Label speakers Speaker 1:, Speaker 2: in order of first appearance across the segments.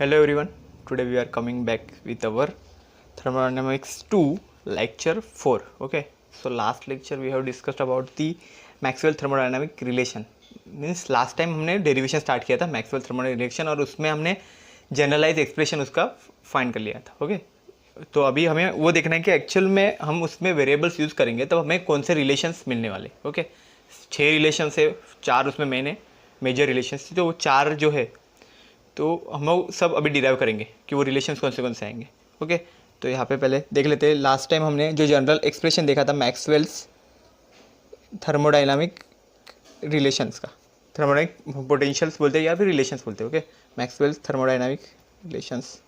Speaker 1: Hello everyone, today we are coming back with our thermodynamics 2 lecture 4. Okay, so last lecture we have discussed about the Maxwell thermodynamic relation. Means last time हमने derivation start किया था Maxwell thermodynamic relation और उसमें हमने generalise expression उसका find कर लिया था. ओके, तो अभी हमें वो देखना है कि एक्चुअल में हम उसमें वेरिएबल्स यूज़ करेंगे तो हमें कौन से रिलेशंस मिलने वाले. ओके, 6 रिलेशन है, 4 उसमें मेन है, मेजर रिलेशंस. तो वो 4 जो है तो हम लोग सब अभी डिराइव करेंगे कि वो रिलेशंस कौन से आएंगे. ओके, तो यहाँ पे पहले देख लेते हैं. लास्ट टाइम हमने जो जनरल एक्सप्रेशन देखा था मैक्सवेल्स थर्मोडायनामिक रिलेशंस का, थर्मोडायनामिक पोटेंशियल्स बोलते हैं या फिर रिलेशंस बोलते हैं. Okay, Maxwell's thermodynamic relations,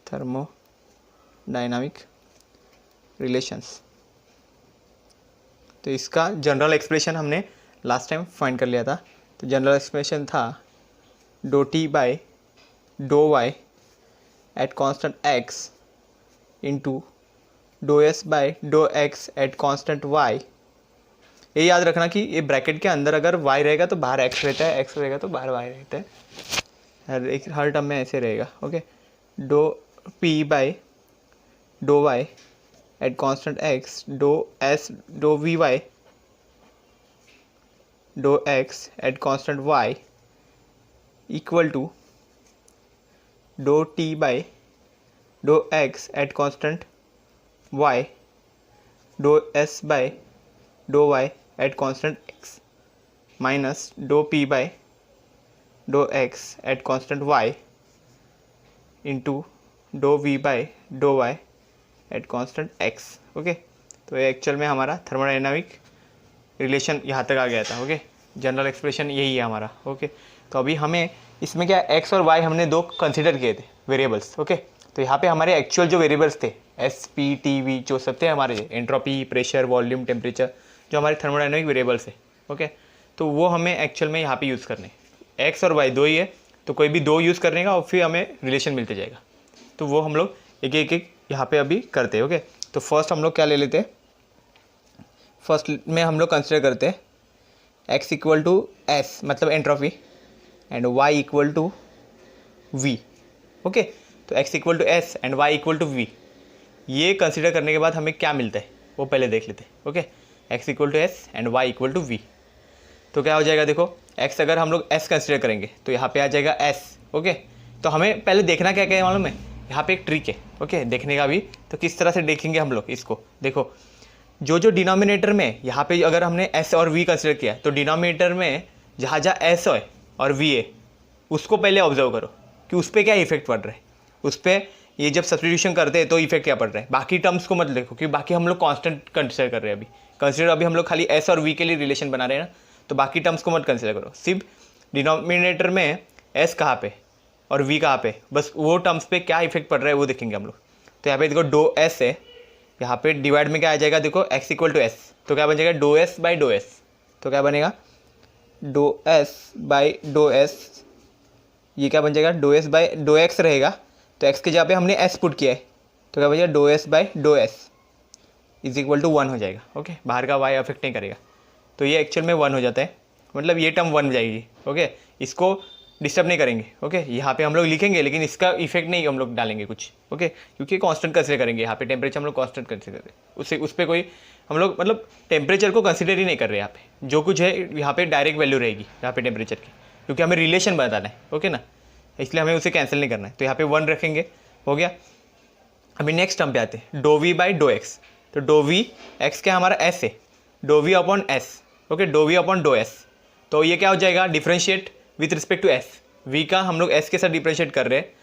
Speaker 1: thermodynamic relations. तो इसका जनरल एक्सप्रेशन हमने लास्ट टाइम फाइंड कर लिया था. तो जनरल एक्सप्रेशन था do T by do Y at constant X into do S by do X at constant Y. ये याद रखना कि ये ब्रैकेट के अंदर अगर y रहेगा तो बाहर x रहता है, x रहेगा तो बाहर y रहता है. हर टर्म में ऐसे रहेगा. Okay, do p by do y at constant x do s do vy do x at constant y equal to do t by do x at constant y do s by do y at constant x minus do p by do x at constant y into do v by do y at constant x. Okay, तो ये actual में हमारा thermodynamic relation यहाँ तक आ गया था. Okay, general expression यही है हमारा. ओके, तो अभी हमें इसमें क्या x और y हमने दो कंसिडर किए थे वेरिएबल्स. ओके, तो यहाँ पे हमारे एक्चुअल जो वेरिएबल्स थे एस पी टी वी जो सब थे हमारे, एंट्रोपी, प्रेशर, वॉल्यूम, टेम्परेचर, जो हमारे थर्मोडायनामिक वेरिएबल्स है. ओके, तो वो हमें एक्चुअल में यहाँ पे यूज़ करने. एक्स और वाई दो ही है तो कोई भी दो यूज़ करने का और फिर हमें रिलेशन मिलते जाएगा. तो वो हम लोग एक एक यहाँ पे अभी करते हैं. ओके, तो फर्स्ट हम लोग क्या ले लेते हैं, फर्स्ट में हम लोग कंसिडर करते हैं एक्स इक्वल टू एस मतलब entropy and Y equal to V. Okay, तो X equal to S and Y equal to V. ये कंसिडर करने के बाद हमें क्या मिलता है वो पहले देख लेते हैं. Okay, X equal to S and Y equal to V. तो क्या हो जाएगा, देखो एक्स अगर हम लोग एस कंसिडर करेंगे तो यहाँ पे आ जाएगा एस. ओके, तो हमें पहले देखना क्या क्या है मालूम है, यहाँ पे एक ट्रिक है. ओके, देखने का भी तो किस तरह से देखेंगे हम लोग इसको. देखो जो डिनोमिनेटर में यहाँ पे अगर हमने एस और वी कंसिडर किया तो डिनोमिनेटर में जहाँ जहाँ एस है और वी है उसको पहले ऑब्जर्व करो कि उस पर क्या इफेक्ट पड़ रहा है. उस पर ये जब सब्स्टिट्यूशन करते हैं तो इफेक्ट क्या पड़ रहा है. बाकी टर्म्स को मत देखो क्योंकि बाकी हम लोग कांस्टेंट कंसिडर कर रहे हैं. अभी हम लोग खाली एस और वी के लिए रिलेशन बना रहे हैं ना, तो बाकी टर्म्स को मत कंसिडर करो. सिर्फ डिनोमिनेटर में एस कहाँ पे और वी कहाँ पे, बस वो टर्म्स पे क्या इफेक्ट पड़ रहा है वो देखेंगे हम लोग. तो यहाँ पे देखो डो एस है, यहाँ पे डिवाइड में क्या आ जाएगा, देखो एक्स इक्वल टू एस तो क्या बन जाएगा do S by do S. तो क्या बनेगा do S by do S. ये क्या बन जाएगा do S by do X रहेगा, तो एक्स के जगह पे हमने एस पुट किया है तो क्या बन जाएगा do S by do S is equal to 1 हो जाएगा. ओके, बाहर का वाई अफेक्ट नहीं करेगा तो ये एक्चुअल में 1 हो जाता है, मतलब ये टर्म 1 जाएगी. ओके, इसको डिस्टर्ब नहीं करेंगे. ओके, यहाँ पे हम लोग लिखेंगे लेकिन इसका इफेक्ट नहीं हम लोग डालेंगे कुछ. ओके, क्योंकि कांस्टेंट कंसिडर करेंगे. यहाँ पे टेम्परेचर हम लोग कांस्टेंट कंसिडर करें, उससे उस पर कोई हम लोग मतलब टेम्परेचर को कंसिडर ही नहीं कर रहे. यहाँ पे जो कुछ है यहाँ पे डायरेक्ट वैल्यू रहेगी यहाँ पे टेम्परेचर की, क्योंकि हमें रिलेशन बताना है. ओके ना, इसलिए हमें उसे कैंसिल नहीं करना है. तो यहाँ पे 1 रखेंगे, हो गया. अभी नेक्स्ट टर्म पे आते हैं do V by do X. तो डो वी एक्स क्या हमारा एस है, do V upon S. Okay, do V upon do S. तो ये क्या हो जाएगा differentiate with respect to S. V का हम लोग एस के साथ डिफ्रेंशिएट कर रहे हैं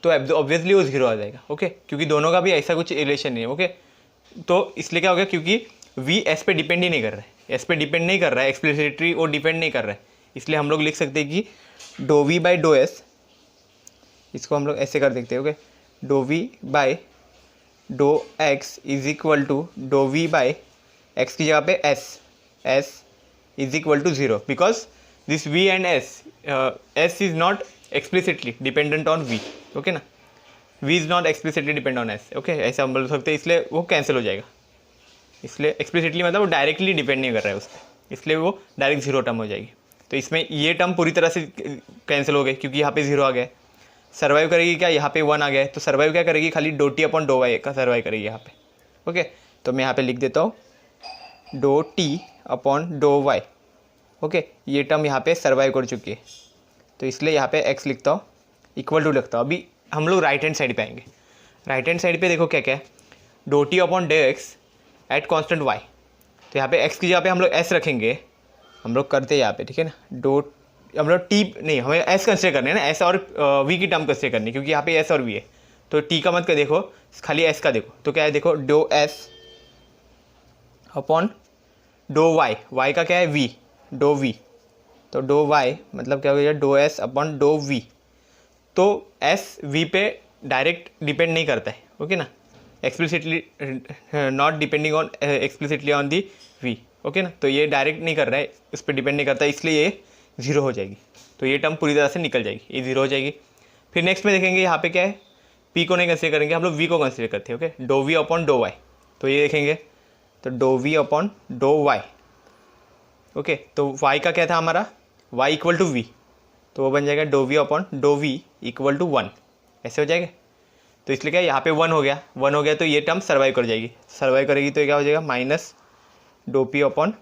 Speaker 1: तो ऑब्वियसली वो 0 आ जाएगा. ओके, क्योंकि दोनों का भी ऐसा कुछ रिलेशन नहीं है. ओके, तो इसलिए क्या हो गया, क्योंकि वी एस पे डिपेंड ही नहीं कर रहा है, एस पे डिपेंड नहीं कर रहा है, एक्सप्लिसिटली वो डिपेंड नहीं कर रहा है. इसलिए हम लोग लिख सकते हैं कि do V by do S, इसको हम लोग ऐसे कर देखते हैं. Okay, do V by do X is equal to do V by X की जगह पे S is equal to 0 because this v and s is not explicitly dependent on v. Okay ना, v is not explicitly dependent on s. Okay, ऐसा हम बोल सकते हैं, इसलिए वो कैंसिल हो जाएगा. इसलिए एक्सप्लिसिटली मतलब वो डायरेक्टली डिपेंड नहीं कर रहा है उस पर, इसलिए वो डायरेक्ट 0 टर्म हो जाएगी. तो इसमें ये टर्म पूरी तरह से कैंसिल हो गई क्योंकि यहाँ पे 0 आ गया. सर्वाइव करेगी क्या, यहाँ पे 1 आ गया है तो सर्वाइव क्या करेगी, खाली do T upon do Y का सर्वाइव करेगी यहाँ पे। ओके, तो मैं यहाँ पे लिख देता हूँ do T upon do Y. Okay, ये टर्म यहाँ पे सर्वाइव कर चुकी है, तो इसलिए यहाँ पे एक्स लिखता हूँ, इक्वल टू लिखता हूँ। अभी हम लोग राइट हैंड साइड पे आएंगे। राइट हैंड साइड पे देखो क्या क्या है, do T upon do X at constant Y. तो यहाँ पे एक्स की जगह पे हम लोग एस रखेंगे, हम लोग करते हैं यहाँ पे, ठीक है ना। डो हम लोग टी नहीं, हमें एस कंसिडर करने है ना, एस और वी की टर्म कंसिडर करनी, क्योंकि यहाँ पे एस और वी है। तो टी का मत कर देखो, खाली एस का देखो, तो क्या है देखो, do S upon do Y, Y का क्या है वी, डो वी। तो डो वाई मतलब क्या हो गया, do S upon do V. तो एस वी पे डायरेक्ट डिपेंड नहीं करता है, ओके ना, explicitly not depending on explicitly on the V, okay ना। तो ये डायरेक्ट नहीं कर रहा है, उस पर डिपेंड नहीं करता, इसलिए ये जीरो हो जाएगी। तो ये टर्म पूरी तरह से निकल जाएगी, ये जीरो हो जाएगी। फिर नेक्स्ट में देखेंगे यहाँ पे क्या है, पी को नहीं कंसिडर करेंगे, हम लोग वी को कंसिडर करते हैं। Okay, do V upon do Y, तो ये देखेंगे, तो do V upon do Y. Okay, तो वाई का क्या था हमारा, वाई इक्वल टू वी, तो वो बन जाएगा do V upon do V equal to 1, ऐसे हो जाएगा। तो इसलिए क्या यहाँ पे 1 हो गया, 1 हो गया तो ये टर्म सर्वाइव कर जाएगी, सर्वाइव करेगी तो ये क्या हो जाएगा, minus do P upon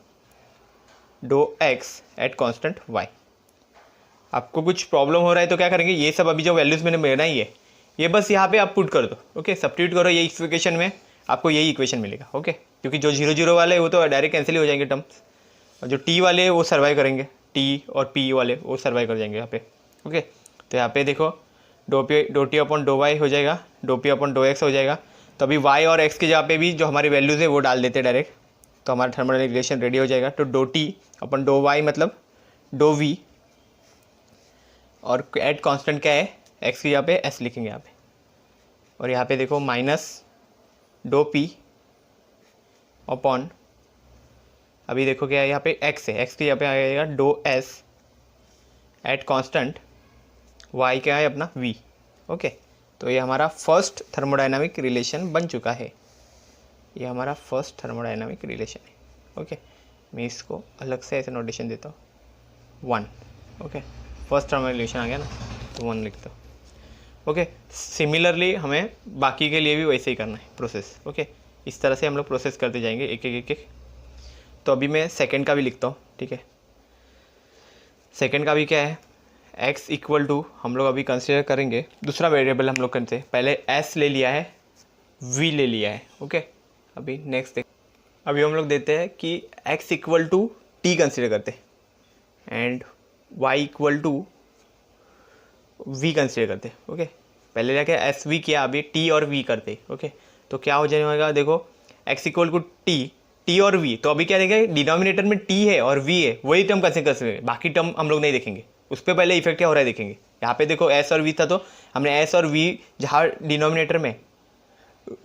Speaker 1: do X at constant Y. आपको कुछ प्रॉब्लम हो रहा है तो क्या करेंगे, ये सब अभी जो वैल्यूज़ मैंने बनाई है ये बस यहाँ पे आप पुट कर दो। ओके, सब्स्टिट्यूट करो ये इक्वेशन में, आपको यही इक्वेशन मिलेगा। ओके, क्योंकि जो 0 0 वाले वो तो डायरेक्ट कैंसिल ही हो जाएंगे टर्म्स, और जो टी वाले वो सर्वाइव करेंगे, टी और पी वाले वो सर्वाइव कर जाएंगे यहाँ पे। ओके, तो यहाँ पे देखो do T upon do Y हो जाएगा, do P upon do X हो जाएगा। तो अभी वाई और एक्स की जगह पे भी जो हमारी वैल्यूज़ है वो डाल देते हैं डायरेक्ट, तो हमारा थर्मोडायनामिक रिलेशन रेडी हो जाएगा। तो do T upon dough Y मतलब डो वी, और एट कांस्टेंट क्या है, एक्स की जगह पे एस लिखेंगे यहाँ पे, और यहाँ पे देखो माइनस डो पी अपॉन, अभी देखो क्या है यहाँ पे एक्स है, एक्स की जगह पे आ जाएगा do S at constant Y क्या है अपना वी। ओके, तो ये हमारा फर्स्ट थर्मोडायनामिक रिलेशन बन चुका है, ये हमारा फर्स्ट थर्मोडायनामिक रिलेशन है। ओके, मैं इसको अलग से ऐसे नोटेशन देता हूँ 1। ओके, फर्स्ट थर्मोडायनामिक रिलेशन आ गया ना, तो 1 लिखता हूँ। ओके, सिमिलरली हमें बाकी के लिए भी वैसे ही करना है प्रोसेस। ओके, इस तरह से हम लोग प्रोसेस करते जाएंगे एक एक एक एक। तो अभी मैं सेकेंड का भी लिखता हूँ, ठीक है। सेकेंड का भी क्या है, x इक्वल टू, हम लोग अभी कंसिडर करेंगे दूसरा वेरिएबल, हम लोग करते हैं पहले s ले लिया है, v ले लिया है। ओके, अभी नेक्स्ट देख, अभी हम लोग देते हैं कि x equal to t consider करते हैं and y equal to v consider करते हैं। ओके, पहले जाके एस वी किया, अभी t और v करते। ओके, तो क्या हो जाएगा देखो, x इक्वल टू t और v, तो अभी क्या देखेंगे, डिनोमिनेटर में t है और v है, वही टर्म कंसिडर कर सकते, बाकी टर्म हम लोग नहीं देखेंगे, उस पर पहले इफेक्ट क्या हो रहा है देखेंगे। यहाँ पे देखो s और v था, तो हमने s और v जहाँ डिनोमिनेटर में,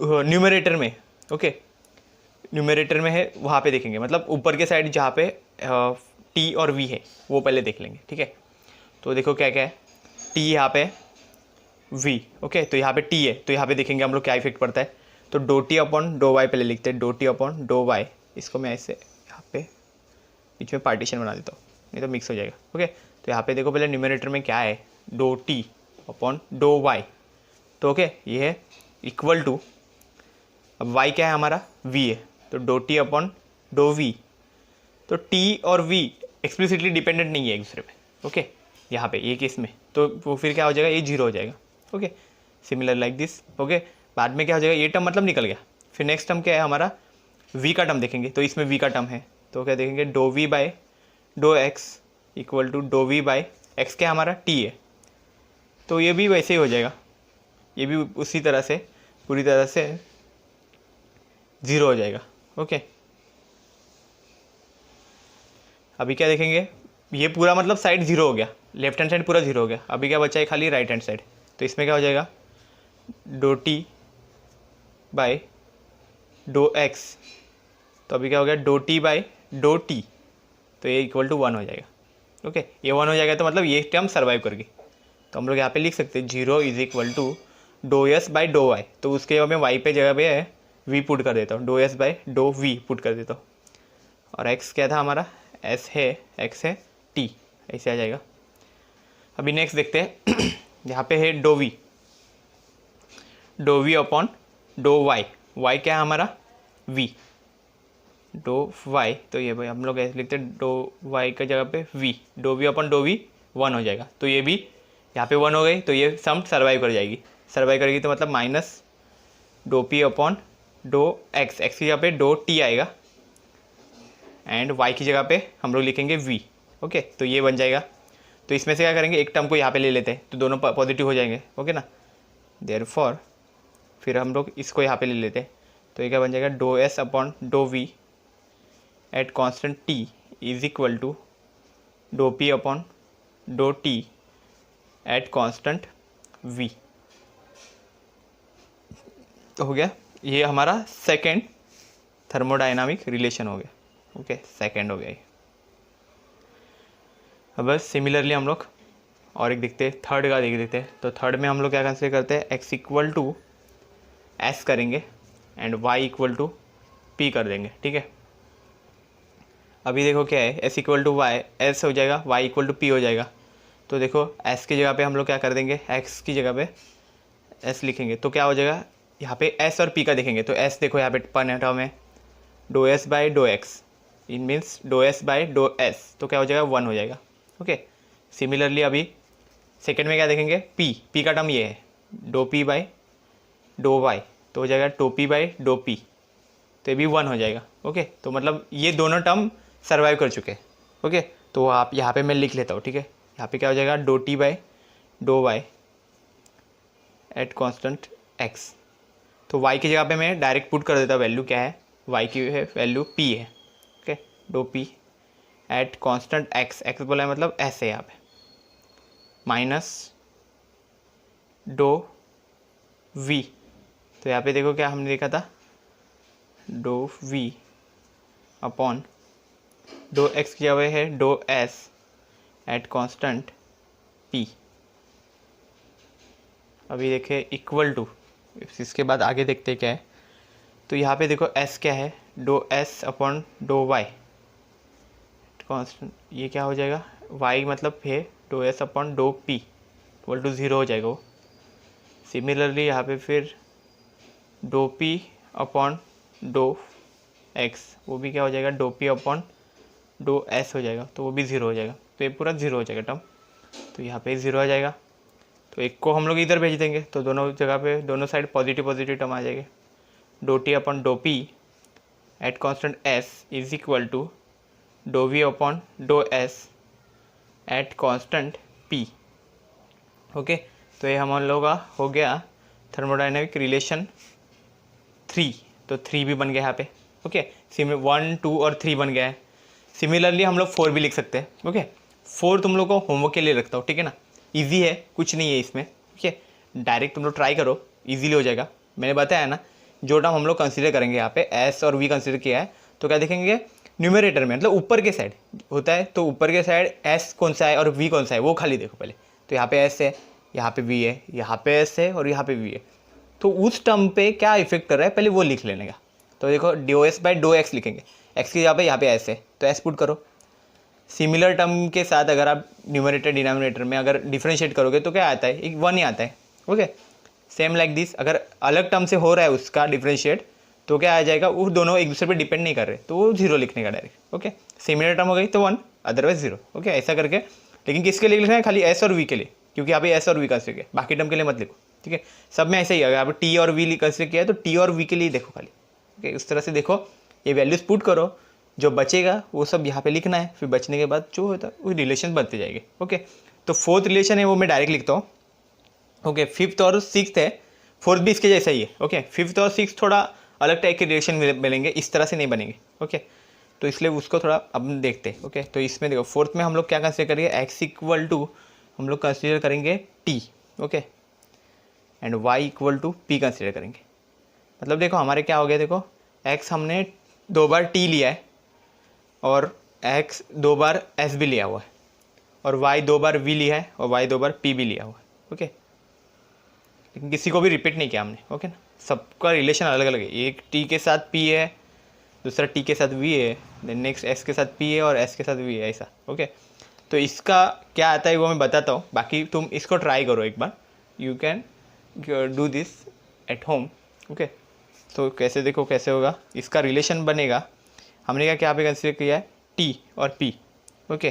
Speaker 1: न्यूमरेटर में, ओके न्यूमरेटर में है वहाँ पे देखेंगे, मतलब ऊपर के साइड जहाँ पे t और v है वो पहले देख लेंगे, ठीक है। तो देखो क्या क्या है, t यहाँ पे v, ओके, तो यहाँ पे t है, तो यहाँ पे देखेंगे हम लोग क्या इफेक्ट पड़ता है। तो do T upon do Y पहले लिखते हैं, do T upon do Y, इसको मैं ऐसे यहाँ पे बीच में पार्टीशन बना देता हूँ, नहीं तो मिक्स हो जाएगा। ओके, तो यहाँ पे देखो पहले न्यूमरेटर में क्या है, do T upon do Y, तो ओके ये है इक्वल टू, अब वाई क्या है हमारा v है, तो do T upon do V. तो t और v एक्सप्लिसिटली डिपेंडेंट नहीं है एक दूसरे पे। ओके, यहाँ पे ये केस में तो वो फिर क्या हो जाएगा, ये जीरो हो जाएगा। Okay, similar like this. Okay, बाद में क्या हो जाएगा, ये टर्म मतलब निकल गया। फिर नेक्स्ट टर्म क्या है हमारा, v का टर्म देखेंगे, तो इसमें v का टर्म है, तो क्या देखेंगे, do V by do X equal to do V by X, क्या हमारा t है, तो ये भी वैसे ही हो जाएगा, ये भी उसी तरह से पूरी तरह से ज़ीरो हो जाएगा। ओके, अभी क्या देखेंगे, ये पूरा मतलब साइड जीरो हो गया, लेफ्ट हैंड साइड पूरा जीरो हो गया, अभी क्या बचा है खाली राइट हैंड साइड, तो इसमें क्या हो जाएगा, do T by do X, तो अभी क्या हो गया, do T by do T, तो ये इक्वल टू 1 हो जाएगा। ओके, ये 1 हो जाएगा तो मतलब ये टर्म सर्वाइव कर गई, तो हम लोग यहाँ पे लिख सकते हैं 0 is equal to do S by do Y, तो उसके जगह मैं वाई पे जगह पे है वी पुट कर देता हूँ, do S by do V put कर देता हूँ, और एक्स क्या था हमारा, एस है, एक्स है टी, ऐसे आ जाएगा। अभी नेक्स्ट देखते हैं यहाँ पे है do V upon do Y, Y क्या है हमारा वी, डो वाई, तो ये भाई हम लोग ऐसे लिखते हैं डो वाई की जगह पे V, do V upon do V 1 हो जाएगा, तो ये भी यहाँ पे 1 हो गई, तो ये सम सर्वाइव कर जाएगी, सर्वाइव करेगी तो मतलब minus do P upon do X, X की जगह पे डो टी आएगा एंड वाई की जगह पे हम लोग लिखेंगे वी। ओके, तो ये बन जाएगा। तो इसमें से क्या करेंगे, एक टर्म को यहाँ पे ले लेते हैं तो दोनों पॉजिटिव हो जाएंगे। ओके ना, देयरफॉर फिर हम लोग इसको यहाँ पे ले लेते हैं, तो ये क्या बन जाएगा, do S upon do V at constant T is equal to do P upon do T at constant V. तो हो गया, ये हमारा सेकेंड थर्मोडाइनामिक रिलेशन हो गया। ओके, सेकेंड हो गया ये। अब बस सिमिलरली हम लोग और एक देखते हैं, थर्ड का देख देते हैं। तो थर्ड में हम लोग क्या कंसिडर करते हैं, एक्स इक्वल टू एस करेंगे and Y equal to P कर देंगे। ठीक है, अभी देखो क्या है, S equal to Y S हो जाएगा, वाई इक्वल टू पी हो जाएगा। तो देखो एस की जगह पे हम लोग क्या कर देंगे, एक्स की जगह पे एस लिखेंगे, तो क्या हो जाएगा, यहाँ पे एस और पी का देखेंगे, तो एस देखो यहाँ पे पर टर्म है do S by do X, in means do S by do S, तो क्या हो जाएगा 1 हो जाएगा। ओके, सिमिलरली अभी सेकेंड में क्या देखेंगे, पी का टर्म ये है do P by do Y, तो हो जाएगा do P by do P, तो ये भी 1 हो जाएगा। ओके, तो मतलब ये दोनों टर्म सर्वाइव कर चुके हैं। ओके, तो आप यहाँ पे मैं लिख लेता हूँ। ठीक है, यहाँ पे क्या हो जाएगा, do T by do Y at constant X, तो y की जगह पे मैं डायरेक्ट पुट कर देता हूँ, वैल्यू क्या है, y की है वैल्यू p है। Okay, do p at constant x, x बोला है मतलब s है यहाँ पे, माइनस डो v, तो यहाँ पे देखो क्या हमने देखा था, do v upon do x की जगह है do s at constant p। अभी देखे इक्वल टू, इसके बाद आगे देखते क्या है, तो यहाँ पे देखो s क्या है, do s upon do y constant, ये क्या हो जाएगा, y मतलब है do s upon do p equal to 0 हो जाएगा वो। सिमिलरली यहाँ पे फिर do p upon do x, वो भी क्या हो जाएगा, do p upon do s हो जाएगा, तो वो भी 0 हो जाएगा, तो ये पूरा 0 हो जाएगा टर्म, तो यहाँ पे 0 आ जाएगा। तो एक को हम लोग इधर भेज देंगे, तो दोनों जगह पे दोनों साइड पॉजिटिव टर्म आ जाएंगे, do T upon do P at constant S is equal to do V upon do S at constant P. Okay, तो ये हम लोग का हो गया थर्मोडाइनमिक रिलेशन 3, तो 3 भी बन गया यहाँ पे। ओके, 1, 2 और 3 बन गया है। सिमिलरली हम लोग 4 भी लिख सकते हैं। ओके, 4 तुम लोग को होमवर्क के लिए रखता हूँ, ठीक है ना, इजी है, कुछ नहीं है इसमें। ठीक है, डायरेक्ट तुम लोग ट्राई करो, इजीली हो जाएगा। मैंने बताया ना, जो टर्म हम लोग कंसीडर करेंगे यहाँ पे एस और वी कंसीडर किया है, तो क्या देखेंगे, न्यूमरेटर में मतलब ऊपर के साइड होता है, तो ऊपर के साइड एस कौन सा है और वी कौन सा है वो खाली देखो पहले। तो यहाँ पे एस है, यहाँ पे वी है, यहाँ पे एस है और यहाँ पे वी है, तो उस टर्म पे क्या इफेक्ट कर रहा है पहले वो लिख लेने का। तो देखो do S by do X लिखेंगे, एक्स की यहाँ पे एस है तो एस पुट करो। सिमिलर टर्म के साथ अगर आप न्यूमरेटर डिनोमिनेटर में अगर डिफ्रेंशिएट करोगे तो क्या आता है, एक 1 ही आता है। ओके, सेम लाइक दिस, अगर अलग टर्म से हो रहा है उसका डिफ्रेंशिएट तो क्या आ जाएगा, वो दोनों एक दूसरे पे डिपेंड नहीं कर रहे, तो वो 0 लिखने का डायरेक्ट। ओके, सिमिलर टर्म हो गई तो 1, अदरवाइज 0। ओके, ऐसा करके, लेकिन किसके लिए लिखना है, खाली एस और वी के लिए, क्योंकि यहाँ पे एस और वी कंसिडर किया, बाकी टर्म के लिए मत लिखो। ठीक है, सब में ऐसा ही है, अगर आप टी और वी कंसिडर किया है तो टी और वी के लिए देखो खाली। ओके, उस तरह से देखो, ये वैल्यूज पुट करो, जो बचेगा वो सब यहाँ पे लिखना है, फिर बचने के बाद जो होता है वो रिलेशन बनते जाएंगे। ओके, तो 4th रिलेशन है वो मैं डायरेक्ट लिखता हूँ। ओके, 5th और 6th है, 4th भी इसके जैसा ही है। ओके, 5th और 6th थोड़ा अलग टाइप के रिलेशन मिलेंगे, इस तरह से नहीं बनेंगे। ओके, तो इसलिए उसको थोड़ा अब देखते हैं। ओके, तो इसमें देखो 4th में हम लोग क्या कंसिडर करेंगे, एक्स इक्वल टू हम लोग कंसिडर करेंगे T. Okay, and Y equal to P consider करेंगे। मतलब देखो हमारे क्या हो गया, देखो एक्स हमने 2 बार टी लिया है और x 2 बार s भी लिया हुआ है, और y 2 बार v लिया है और y 2 बार p भी लिया हुआ है। ओके, लेकिन किसी को भी रिपीट नहीं किया हमने। ओके ना, सबका रिलेशन अलग अलग है, एक t के साथ p है, दूसरा t के साथ v है, देन नेक्स्ट s के साथ p है और s के साथ v है, ऐसा। ओके, तो इसका क्या आता है वो मैं बताता हूँ, बाकी तुम इसको ट्राई करो एक बार, you can do this at home. Okay, तो कैसे देखो कैसे होगा, इसका रिलेशन बनेगा, हमने क्या क्या पे कंसिडर किया है, टी और पी। ओके,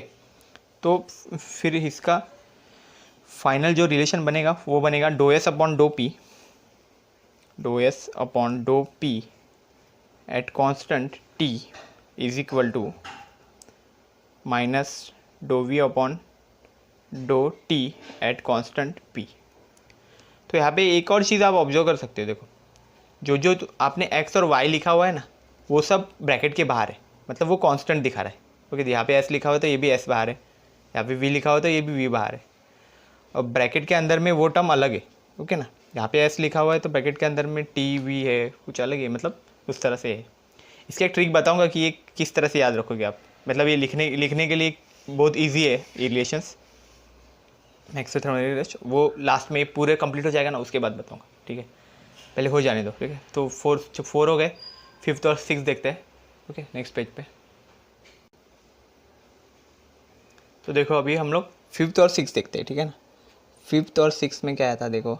Speaker 1: तो फिर इसका फाइनल जो रिलेशन बनेगा वो बनेगा do S upon do P, do S upon do P at constant T is equal to minus do V upon do T at constant P. तो यहाँ पे एक और चीज़ आप ऑब्जर्व कर सकते हो, देखो जो जो आपने x और y लिखा हुआ है ना, वो सब ब्रैकेट के बाहर है, मतलब वो कांस्टेंट दिखा रहा है। ओके, यहाँ पे s लिखा हुआ है तो ये भी s बाहर है, यहाँ पे v लिखा हुआ है तो ये भी v बाहर है, और ब्रैकेट के अंदर में वो टर्म अलग है। ओके ना, यहाँ पे s लिखा हुआ है तो ब्रैकेट के अंदर में t v है, कुछ अलग है, मतलब उस तरह से है। इसकी एक ट्रिक बताऊँगा कि ये किस तरह से याद रखोगे आप, मतलब ये लिखने के लिए बहुत ईजी है ये रिलेशंस। नेक्स्ट थर्मोडायनेमिक्स वो लास्ट में पूरे कंप्लीट हो जाएगा ना, उसके बाद बताऊँगा, ठीक है, पहले हो जाने दो, ठीक है। तो 4 हो गए, 5th और 6th देखते हैं। ओके, नेक्स्ट पेज पे। तो देखो अभी हम लोग 5th और 6th देखते हैं, ठीक है ना। 5th और 6th में क्या आया था, देखो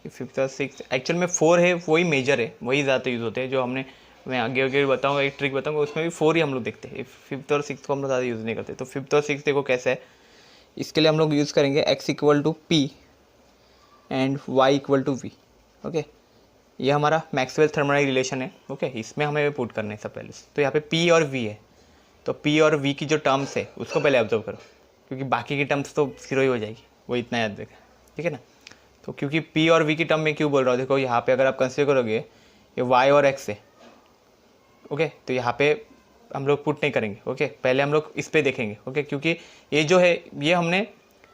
Speaker 1: 5th और 6th एक्चुअल में 4 है, वही मेजर है, वही ज़्यादा यूज़ होते हैं, जो हमने मैं आगे आगे बताऊँगा, एक ट्रिक बताऊँगा, उसमें भी 4 ही हम लोग देखते हैं। 5th और 6th को हम लोग ज़्यादा यूज़ नहीं करते। तो 5th और 6th देखो कैसे है, इसके लिए हम लोग यूज़ करेंगे x equal to P and y equal to V. Okay, ये हमारा मैक्सवेल थर्मोडायनेमिक रिलेशन है। ओके, इसमें हमें पुट करना है सब पहले। तो यहाँ पे p और v है, तो p और v की जो टर्म्स है उसको पहले ऑब्जर्व करो, क्योंकि बाकी की टर्म्स तो 0 ही हो जाएगी, वो इतना याद रखें, ठीक है ना। तो क्योंकि p और v की टर्म में क्यों बोल रहा हूँ, देखो यहाँ पे अगर आप कंसिडर करोगे ये y और x है। ओके, तो यहाँ पे हम लोग पुट नहीं करेंगे। ओके, पहले हम लोग इस पर देखेंगे। ओके, क्योंकि ये जो है ये हमने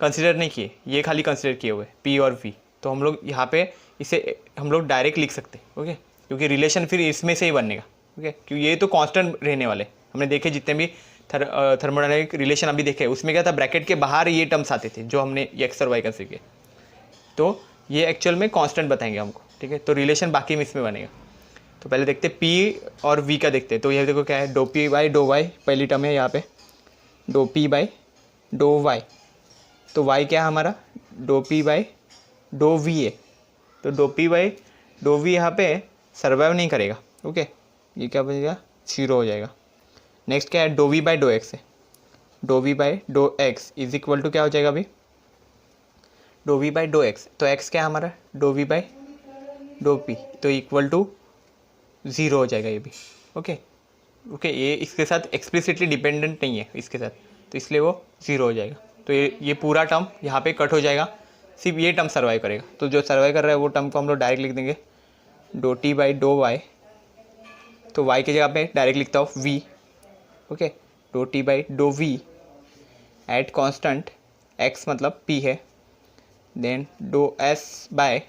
Speaker 1: कंसिडर नहीं किए, ये खाली कंसिडर किए हुए p और v, तो हम लोग यहाँ पे इसे हम लोग डायरेक्ट लिख सकते हैं। ओके, क्योंकि रिलेशन फिर इसमें से ही बनेगा। ओके, क्योंकि ये तो कांस्टेंट रहने वाले, हमने देखे जितने भी थर्मोडायनेमिक रिलेशन अभी देखे, उसमें क्या था, ब्रैकेट के बाहर ये टर्म्स आते थे जो हमने एक्स और वाई कंसिडर किए, तो ये एक्चुअल में कांस्टेंट बताएंगे हमको, ठीक है। तो रिलेशन बाकी में इसमें बनेगा। तो पहले देखते p और v का देखते हैं। तो ये देखो क्या है, do p by do y पहली टर्म है यहाँ पे, do p by do y, तो y क्या है हमारा, do p by do v है, तो do p by do v यहाँ पे सर्वाइव नहीं करेगा। ओके, ये क्या बनेगा, 0 हो जाएगा। नेक्स्ट क्या है, do v by do x है, do v by do x is equal to क्या हो जाएगा अभी, do v by do x, तो x क्या है हमारा, do v by do p, तो इक्वल टू 0 हो जाएगा ये भी। ओके ओके, ये इसके साथ एक्सप्लिसिटली डिपेंडेंट नहीं है इसके साथ, तो इसलिए वो 0 हो जाएगा। तो ये पूरा टर्म यहाँ पे कट हो जाएगा, सिर्फ ये टर्म सर्वाइव करेगा। तो जो सर्वाइव कर रहा है वो टर्म को हम लोग डायरेक्ट लिख देंगे, do T by do Y, तो y की जगह पे डायरेक्ट लिखता हूँ v। Okay, do T by do V at constant x मतलब p है, then do s by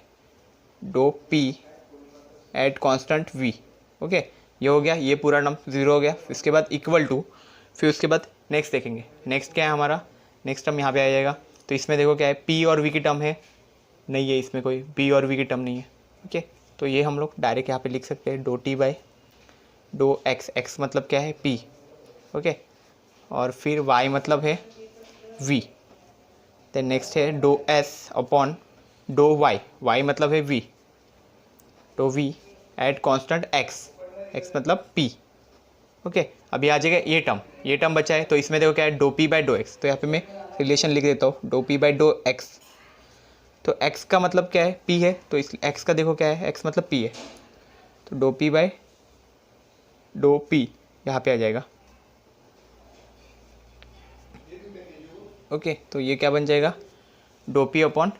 Speaker 1: do p at constant v। Okay, ये हो गया, ये पूरा टर्म 0 हो गया। इसके बाद इक्वल टू, फिर उसके बाद नेक्स्ट देखेंगे, नेक्स्ट क्या है हमारा, नेक्स्ट टर्म यहाँ पे आ जाएगा। तो इसमें देखो क्या है, p और v की टर्म है, नहीं है इसमें कोई p और v की टर्म नहीं है। ओके, तो ये हम लोग डायरेक्ट यहाँ पे लिख सकते हैं, do t by do x, x मतलब क्या है p। ओके, और फिर y मतलब है v, देन नेक्स्ट है do s upon do y, y मतलब है v, तो v at constant x, x मतलब p। ओके, अभी आ जाएगा ये टर्म बचा है। तो इसमें देखो क्या है, do p by do x, तो यहाँ पे मैं रिलेशन लिख देता हूँ, do p by do x, तो x का मतलब क्या है, p है, तो इस x का देखो क्या है, x मतलब p है, तो do p by do p यहाँ पे आ जाएगा। ओके, तो ये क्या बन जाएगा, डो p अपॉन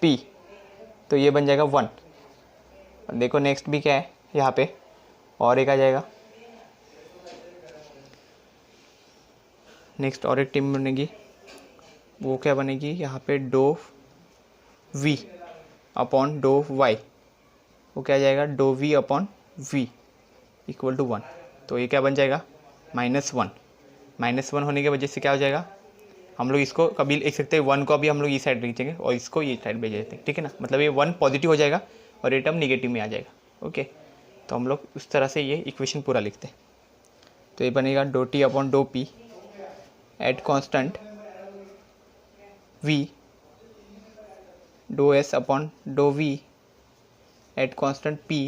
Speaker 1: p, तो ये बन जाएगा 1। देखो नेक्स्ट भी क्या है यहाँ पे, और एक आ जाएगा, नेक्स्ट और एक टीम बनेगी, वो क्या बनेगी यहाँ पे, do v upon do y, वो क्या आ जाएगा, do v upon v equal to 1। तो ये क्या बन जाएगा, -1। -1 होने की वजह से क्या हो जाएगा, हम लोग इसको कभी लिख सकते हैं 1 को अभी हम लोग इस साइड लिखेंगे और इसको ये साइड भेज देते हैं, ठीक है ना। मतलब ये 1 पॉजिटिव हो जाएगा और ये टर्म निगेटिव में आ जाएगा। ओके, तो हम लोग उस तरह से ये इक्वेशन पूरा लिखते हैं। तो ये बनेगा do T upon do P at constant v, do s upon dough v at constant p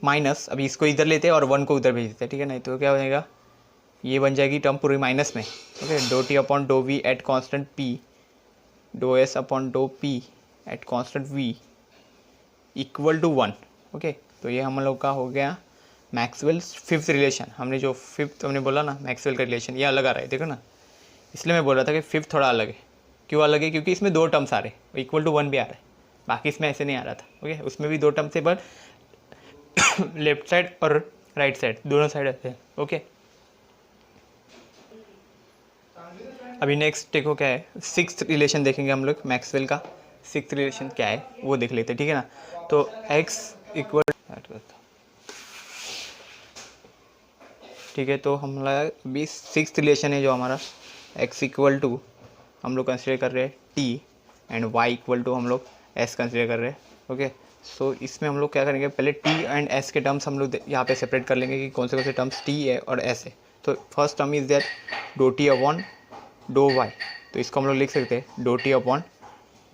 Speaker 1: minus, अभी इसको इधर लेते हैं और 1 को उधर भेज देते हैं, ठीक है। नहीं तो क्या हो जाएगा, ये बन जाएगी टर्म पूरी माइनस में, okay. Do t upon dough v at constant p, do s upon do p at constant v equal to 1, okay. तो ये हम लोग का हो गया मैक्सवेल्स फिफ्थ रिलेशन। हमने जो फिफ्थ हमने बोला ना मैक्सवेल का रिलेशन, ये अलग आ रहा है, देखो ना। इसलिए मैं बोल रहा था कि फिफ्थ थोड़ा अलग है। क्यों अलग है? क्योंकि इसमें 2 टर्म्स आ रहे हैं, इक्वल टू 1 भी आ रहा है, बाकी इसमें ऐसे नहीं आ रहा था, ओके। उसमें भी 2 टर्म्स है, बट लेफ्ट साइड और राइट साइड दोनों साइड ऐसे हैं, ओके। अभी नेक्स्ट देखो क्या है, सिक्स्थ रिलेशन देखेंगे हम लोग मैक्सवेल का। सिक्स्थ रिलेशन क्या है वो देख लेते हैं, ठीक है ना। तो x इक्वल, ठीक है। तो हम लोग अभी सिक्स्थ रिलेशन है जो हमारा x इक्वल टू हम लोग कंसिडर कर रहे हैं t and y equal to हम लोग s कंसिडर कर रहे हैं, ओके। सो इसमें हम लोग क्या करेंगे, पहले t एंड s के टर्म्स हम लोग यहाँ पे सेपरेट कर लेंगे कि कौन से टर्म्स t है और s है। तो first term is that do t upon do y, तो इसको हम लोग लिख सकते हैं do t upon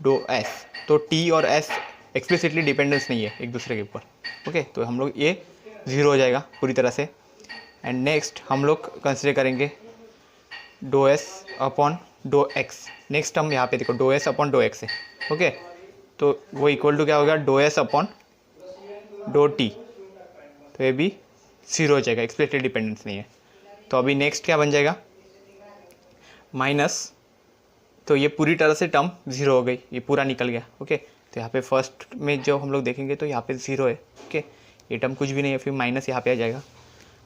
Speaker 1: do s। तो t और s एक्सप्लिसिटली डिपेंडेंस नहीं है एक दूसरे के ऊपर, ओके। तो हम लोग ये 0 हो जाएगा पूरी तरह से। एंड नेक्स्ट हम लोग कंसिडर करेंगे do s upon do x। Next term यहाँ पे देखो do s upon do x है, ओके। तो वो इक्वल टू क्या होगा, do s upon do t। तो ये भी 0 हो जाएगा, एक्सप्लिसिटली डिपेंडेंस नहीं है। तो अभी नेक्स्ट क्या बन जाएगा, माइनस, तो ये पूरी तरह से टर्म 0 हो गई, ये पूरा निकल गया, ओके। तो यहाँ पे फर्स्ट में जो हम लोग देखेंगे तो यहाँ पे 0 है, ओके। ये टर्म कुछ भी नहीं है, फिर माइनस यहाँ पे आ जाएगा।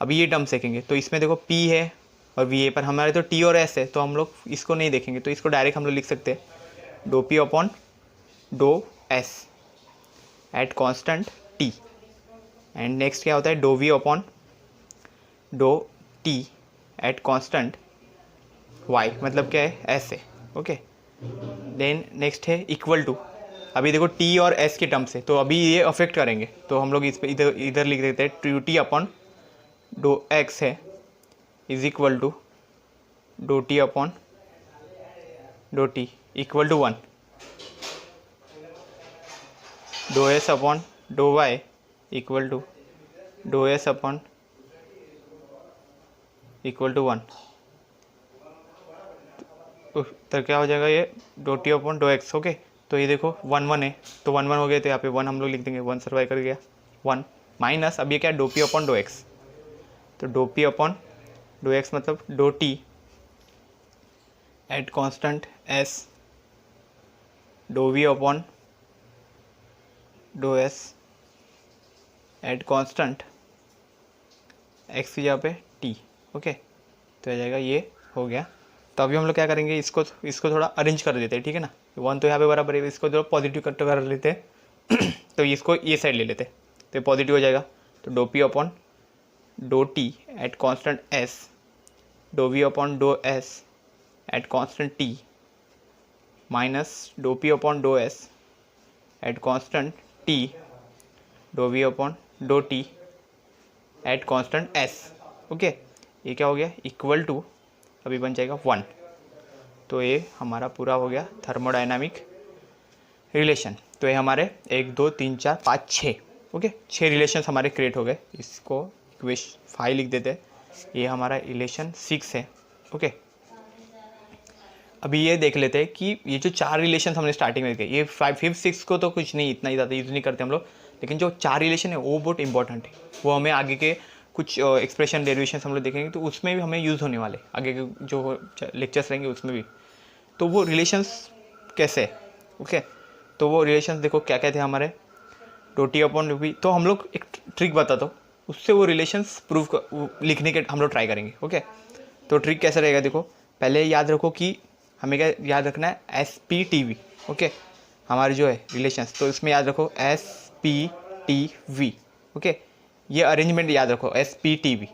Speaker 1: अभी ये टर्म देखेंगे तो इसमें देखो p है और v है, पर हमारे तो t और s है, तो हम लोग इसको नहीं देखेंगे। तो इसको डायरेक्ट हम लोग लिख सकते हैं do p upon do s at constant t। And next क्या होता है, do v upon do t at constant y, मतलब क्या है, s है, ओके। देन नेक्स्ट है इक्वल टू, अभी देखो t और s के टर्म्स है, तो अभी ये अफेक्ट करेंगे, तो हम लोग इस पर इधर लिख देते हैं do t upon do x है is equal to do t upon do t equal to 1, do s upon do y equal to do s upon equal to 1। तो क्या हो जाएगा, ये do t upon do x, okay. तो ये देखो 1 1 है, तो 1 1 हो गए, तो यहाँ पे 1 हम लोग लिख देंगे, 1 सर्वाइव कर गया 1, माइनस अब ये क्या है, do p upon do x। तो do p upon do x मतलब do t at constant s, do v upon do s at constant x की जगह पे t, ओके। तो आ जाएगा, ये हो गया। तो अभी हम लोग क्या करेंगे, इसको थोड़ा अरेंज कर देते हैं, ठीक है ना। 1 तो यहाँ पे बराबर है, इसको थोड़ा पॉजिटिव कट कर लेते हैं तो इसको ये साइड ले लेते हैं, तो पॉजिटिव हो जाएगा। तो do p upon do t at constant s, do v upon do s at constant t minus do p upon do s at constant t, do v upon do t at constant s, okay. ये क्या हो गया, equal to अभी बन जाएगा 1। तो ये हमारा पूरा हो गया थर्मोडायनामिक रिलेशन। तो ये हमारे 1 2 3 4 5 6, ओके, 6 रिलेशंस हमारे क्रिएट हो गए। इसको इक्वेशन 5 लिख देते हैं, ये हमारा रिलेशन 6 है, ओके। अभी ये देख लेते हैं कि ये जो 4 रिलेशन हमने स्टार्टिंग में देखे, ये 5 5 6 को तो कुछ नहीं, इतना ही ज़्यादा यूज़ नहीं करते हम लोग, लेकिन जो 4 रिलेशन है वो बहुत इंपॉर्टेंट है। वो हमें आगे के कुछ एक्सप्रेशन डेरिवेशन हम लोग देखेंगे, तो उसमें भी हमें यूज़ होने वाले आगे के जो लेक्चर्स रहेंगे उसमें भी। तो वो रिलेशंस कैसे, ओके। तो वो रिलेशंस देखो क्या क्या थे हमारे, do t upon dough v। तो हम लोग एक ट्रिक बताता हूँ, उससे वो रिलेशंस लिखने के हम लोग ट्राई करेंगे, ओके। तो ट्रिक कैसे रहेगा, देखो पहले याद रखो कि हमें क्या याद रखना है, SPTV, ओके। हमारे जो है रिलेशंस, तो इसमें याद रखो SPTV, ओके। ये अरेंजमेंट याद रखो SPTV,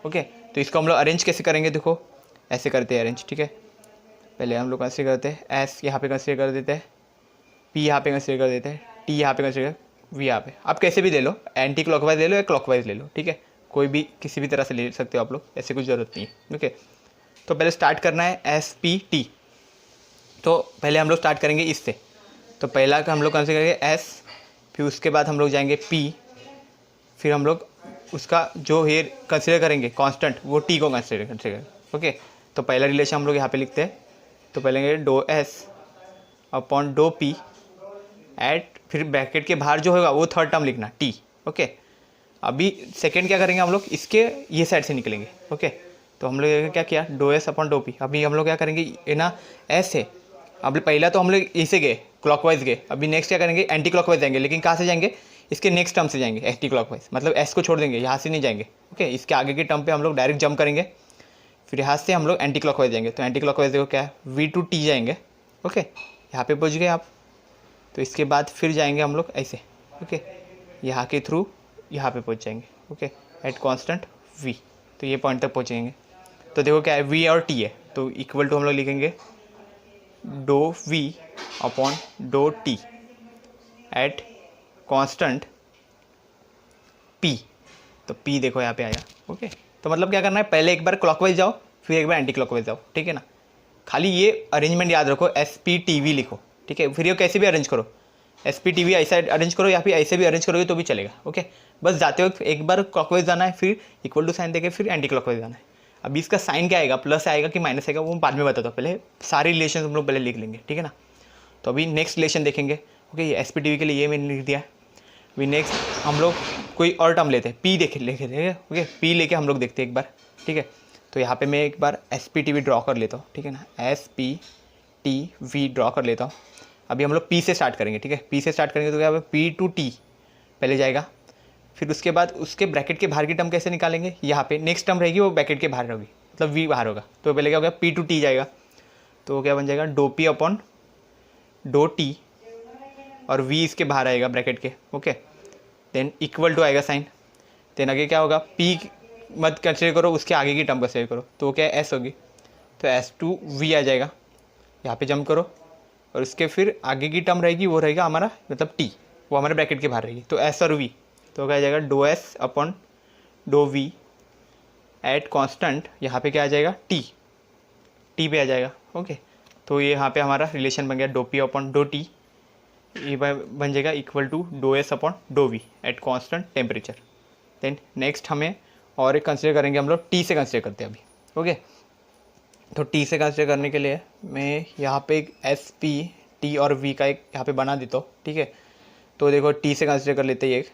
Speaker 1: ओके। तो इसको हम लोग अरेंज कैसे करेंगे, देखो ऐसे करते हैं अरेंज, ठीक है। पहले हम लोग कंसिडर करते हैं S यहाँ पे कंसिडर कर देते हैं, P यहाँ पे कंसिडर कर देते हैं, T यहाँ पे कंसिडर, V यहाँ पे। आप कैसे भी ले लो, एंटी क्लॉकवाइज ले लो या क्लॉकवाइज ले लो, ठीक है। कोई भी किसी भी तरह से ले सकते हो आप लोग, ऐसे कुछ ज़रूरत नहीं है, ओके। तो पहले स्टार्ट करना है SPT। तो पहले हम लोग स्टार्ट करेंगे इससे। तो पहला का हम लोग कंसिडर करेंगे S, फिर उसके बाद हम लोग जाएंगे P, फिर हम लोग उसका जो हेयर कंसिडर करेंगे कांस्टेंट वो T को कंसिडर करेंगे। ओके, तो पहला रिलेशन हम लोग यहाँ पे लिखते हैं। तो पहले do S upon do P at, फिर ब्रैकेट के बाहर जो होगा वो थर्ड टर्म लिखना T। ओके, अभी सेकंड क्या करेंगे हम लोग, इसके ये साइड से निकलेंगे। ओके, तो हम लोग क्या किया, do S upon do P। अभी हम लोग क्या करेंगे, ये ना S है, अब पहला तो हम लोग इसे गए क्लॉकवाइज गए, अभी नेक्स्ट क्या करेंगे एंटी क्लॉकवाइज जाएंगे, लेकिन कहाँ से जाएंगे, इसके नेक्स्ट टर्म से जाएंगे एंटी क्लॉकवाइज, मतलब S को छोड़ देंगे, यहाँ से नहीं जाएंगे। ओके, इसके आगे के टर्म पे हम लोग डायरेक्ट जंप करेंगे, फिर यहाँ से हम लोग एंटी क्लॉकवाइज जाएंगे। तो एंटी क्लॉकवाइज देखो क्या है, V2T जाएंगे। ओके, यहाँ पे पहुँच गए आप। तो इसके बाद फिर जाएंगे हम लोग ऐसे। ओके, यहाँ के थ्रू यहाँ पे पहुँच जाएंगे। ओके, एट कॉन्स्टेंट V, तो ये पॉइंट तक पहुँचेंगे। तो देखो क्या है, V और T है, तो इक्वल टू हम लोग लिखेंगे do V upon do T at constant P। तो P देखो यहाँ पे आया। ओके, तो मतलब क्या करना है, पहले एक बार क्लॉकवाइज जाओ, फिर एक बार एंटी क्लॉकवाइज जाओ, ठीक है ना। खाली ये अरेंजमेंट याद रखो, SPTV लिखो, ठीक है। फिर ये कैसे भी अरेंज करो, SPTV ऐसा अरेंज करो या फिर ऐसे भी अरेंज करोगे तो भी चलेगा। ओके, बस जाते वक्त एक बार क्लॉकवाइज जाना है, फिर इक्वल टू साइन देके फिर एंटी क्लॉकवाइज जाना है। अभी इसका साइन क्या आएगा, प्लस आएगा कि माइनस आएगा, वो बाद में बताता हूँ, पहले सारे रिलेशन हम लोग पहले लिख लेंगे, ठीक है ना। तो अभी नेक्स्ट रिलेशन देखेंगे। ओके, ये SPTV के लिए ये मैंने लिख दिया। अभी नेक्स्ट हम लोग कोई और टर्म लेते हैं, P लेके ओके, P लेके हम लोग देखते हैं एक बार, ठीक है। तो यहाँ पे मैं एक बार SPTV ड्रॉ कर लेता हूँ, ठीक है ना, SPTV ड्रॉ कर लेता हूँ। अभी हम लोग P से स्टार्ट करेंगे, ठीक है। P से स्टार्ट करेंगे तो क्या होगा, P to T पहले जाएगा, फिर उसके बाद उसके ब्रैकेट के बाहर की टर्म कैसे निकालेंगे, यहाँ पे नेक्स्ट टर्म रहेगी वो ब्रैकेट के बाहर होगी, मतलब V बाहर होगा। तो पहले क्या होगा, P to T जाएगा, तो क्या बन जाएगा, do P upon do T, और V इसके बाहर आएगा ब्रैकेट के। ओके, देन इक्वल टू आएगा साइन, देन आगे क्या होगा, P मत कंसिडर करो, उसके आगे की टर्म कंसिडर करो, तो क्या है S होगी, तो S to V आ जाएगा। यहाँ पे जंप करो, और उसके फिर आगे की टर्म रहेगी वो रहेगा हमारा, मतलब T, वो हमारे ब्रैकेट के बाहर रहेगी, तो S और V। तो क्या आ जाएगा, do S upon dough V at constant, यहाँ पे क्या आ जाएगा, T पे आ जाएगा। ओके, तो ये यहाँ पे हमारा रिलेशन बन गया do P upon do T, ये बन जाएगा equal to do S upon dough V at constant temperature. Then next हमें और एक कंसिडर करेंगे हम लोग, T से कंसिडर करते हैं अभी। ओके, तो T से कंसिडर करने के लिए मैं यहाँ पे एक SP T और V का एक यहाँ पे बना देता हूँ, ठीक है। तो देखो T से कंसिडर कर लेते हैं एक,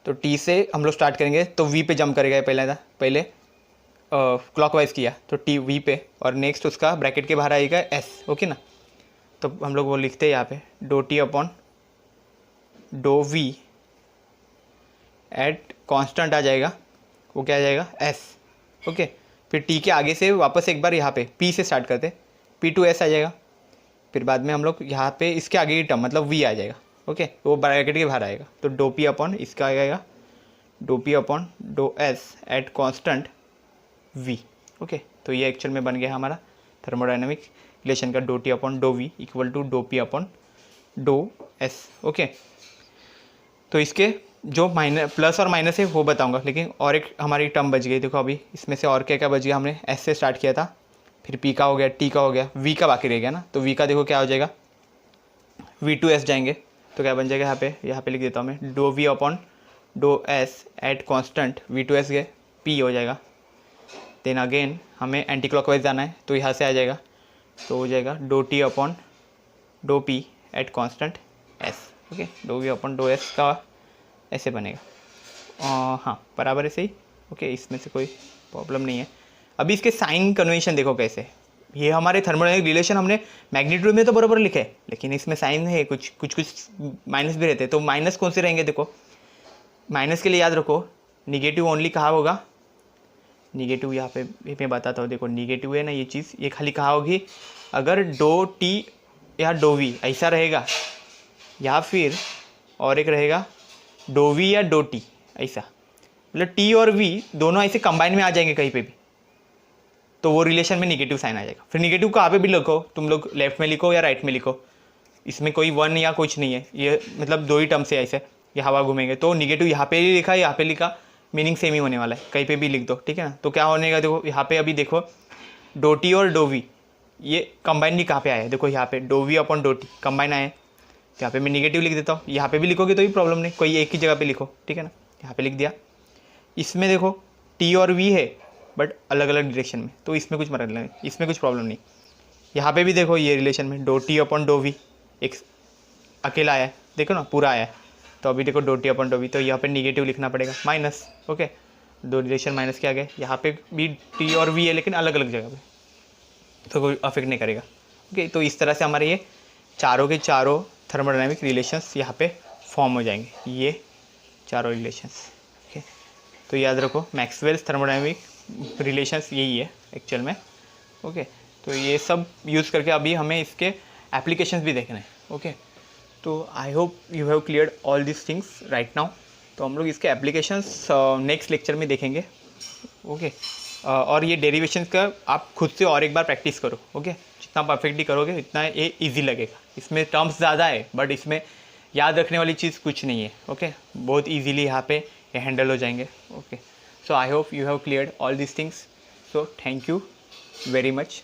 Speaker 1: तो T से हम लोग स्टार्ट करेंगे, तो V पे जंप करेगा, पहले क्लॉकवाइज किया तो T V पे, और नेक्स्ट उसका ब्रैकेट के बाहर आएगा S। ओके ना, तो हम लोग वो लिखते हैं यहाँ पे डो T upon dough V at constant आ जाएगा, वो क्या आ जाएगा, S। ओके, फिर T के आगे से वापस एक बार यहाँ पे P से स्टार्ट करते, P to S आ जाएगा, फिर बाद में हम लोग यहाँ पे इसके आगे की टर्म मतलब V आ जाएगा। ओके, वो ब्रैकेट के बाहर आएगा, तो डो P अपॉन इसका आ जाएगा do P upon do S at constant V। Okay, तो ये एक्चुअल में बन गया हमारा थर्मोडाइनमिक रिलेशन का do T upon dough V equal to do P upon do S। Okay, तो इसके जो माइनस प्लस और माइनस है वो बताऊंगा, लेकिन और एक हमारी टर्म बच गई। देखो अभी इसमें से और क्या क्या बच गया, हमने S से स्टार्ट किया था, फिर P का हो गया, T का हो गया, V का बाकी रह गया ना। तो V का देखो क्या हो जाएगा, V to S जाएंगे, तो क्या बन जाएगा, यहाँ पे लिख देता हूँ मैं do V upon do S at constant V to S गए, P हो जाएगा। देन अगेन हमें एंटी क्लॉकवाइज जाना है, तो यहाँ से आ जाएगा, तो हो जाएगा do T upon do P at constant S। Okay, do V upon do S का ऐसे बनेगा, हाँ बराबर है, सही। ओके, इसमें से कोई प्रॉब्लम नहीं है। अभी इसके साइन कन्वेंशन देखो कैसे, ये हमारे थर्मोडायनेमिक रिलेशन हमने मैग्नीट्यूड में तो बराबर लिखे, लेकिन इसमें साइन है, कुछ माइनस भी रहते हैं। तो माइनस कौन से रहेंगे, देखो माइनस के लिए याद रखो निगेटिव ओनली कहाँ होगा, निगेटिव यहाँ पे मैं बताता हूँ। देखो निगेटिव है ना ये चीज़, ये खाली कहाँ होगी, अगर डो T या डो V ऐसा रहेगा, या फिर और एक रहेगा डो V या डो T ऐसा, मतलब T और V दोनों ऐसे कंबाइन में आ जाएंगे कहीं पे भी, तो वो रिलेशन में निगेटिव साइन आ जाएगा। फिर निगेटिव कहाँ पे भी लिखो, तुम लोग लेफ्ट में लिखो या राइट में लिखो, इसमें कोई वन या कुछ नहीं है, ये मतलब दो ही टर्म से ऐसे ये हवा घूमेंगे, तो निगेटिव यहाँ पे लिखा, यहाँ पे लिखा, मीनिंग सेम ही होने वाला है, कहीं पे भी लिख दो, ठीक है ना। तो क्या होने का, देखो यहाँ पे अभी देखो डो टी और डो वी ये कंबाइन भी कहाँ पे आया है, देखो यहाँ पे do V upon do T combine आया है, तो यहाँ पे मैं निगेटिव लिख देता हूँ, यहाँ पे भी लिखोगे तो भी प्रॉब्लम नहीं, कोई एक ही जगह पे लिखो, ठीक है ना, यहाँ पे लिख दिया। इसमें देखो टी और वी है बट अलग अलग डायरेक्शन में, तो इसमें कुछ मतलब नहीं, इसमें कुछ प्रॉब्लम नहीं। यहाँ पे भी देखो ये रिलेशन में do T upon do V एक अकेला आया है, देखो ना पूरा आया है, तो अभी देखो do T upon do V, तो यहाँ पे निगेटिव लिखना पड़ेगा माइनस, ओके, दो रिलेशन माइनस के आ गए। यहाँ पे भी टी और वी है लेकिन अलग अलग जगह पे, तो कोई अफेक्ट नहीं करेगा, ओके। तो इस तरह से हमारे ये चारों के चारों थर्मोडायनामिक रिलेशंस यहाँ पे फॉर्म हो जाएंगे, ये चारों रिलेशंस, ओके। तो याद रखो मैक्सवेल्स थर्मोडायनामिक रिलेशंस यही है एक्चुअल में, ओके। तो ये सब यूज़ करके अभी हमें इसके एप्लीकेशंस भी देखने हैं, ओके। तो I hope you have cleared all this things right now. तो हम लोग इसके एप्लीकेशंस नेक्स्ट लेक्चर में देखेंगे, ओके। और ये डेरिवेशंस का आप खुद से और एक बार प्रैक्टिस करो, ओके। जितना परफेक्टली करोगे उतना ये इजी लगेगा। इसमें टर्म्स ज़्यादा है बट इसमें याद रखने वाली चीज़ कुछ नहीं है, ओके। बहुत ईजीली यहाँ पे ये हैंडल हो जाएंगे, okay. So I hope you have cleared all this things. So thank you very much.